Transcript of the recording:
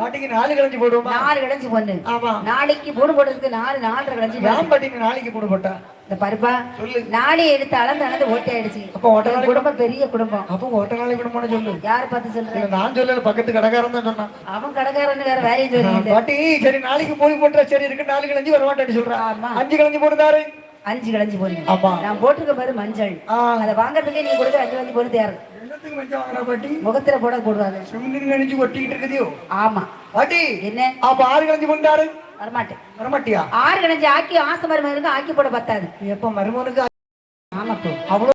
பாட்டிக்கு 4 கலஞ்சி போடுவோமா? 4 கலஞ்சி பொண்ணு. ஆமா. நாளைக்கு போடு போடுறதுக்கு 4 கலஞ்சி. நான் பாட்டிக்கு நாளைக்கு போடு போட்டா இந்த பருப்பா சொல்லு. நாளை எடுத்து அளந்து ஓட்டி ஆயிடுச்சு. அப்ப ஓட்ட குடும்பம் பெரிய குடும்பம். அப்ப ஓட்ட நாளை குடும்பம்னு சொல்லு. யார் பார்த்து சொல்ற? நான் சொல்லல, பக்கத்து கடைக்காரன் தான் சொன்னான். அவன் கடைக்காரன் வேற வேலையை சொல்லிட்டு. பாட்டி சரி நாளைக்கு போய் போட்டுற. சரி இருக்கு 4 கலஞ்சி வர மாட்டேன்னு சொல்றான். ஆமா 5 கலஞ்சி போடுதாரு. 5 கலஞ்சி போடு. ஆமா நான் போட்டுருக்க பாரு மஞ்சள். அதை வாங்குறதுக்கே நீ கொடுக்குற 5 கலஞ்சி போடு யாரு? என்னத்துக்கு மஞ்சள் வாங்குறா பாட்டி? முகத்துல போடுவாங்க. சுமந்திரி கணிச்சு ஒட்டிக்கிட்டு இருக்குதியோ? ஆமா பாட்டி. என்ன அப்ப 6 கலஞ்சி போட்டாரு? வரமாட்டேன். வரமாட்டியா? 6 கலஞ்சி ஆக்கி ஆசை மருமகனுக்கு ஆக்கி போட பத்தாது. எப்ப மருமகனுக்கு? ஆமா. அவ்வளவு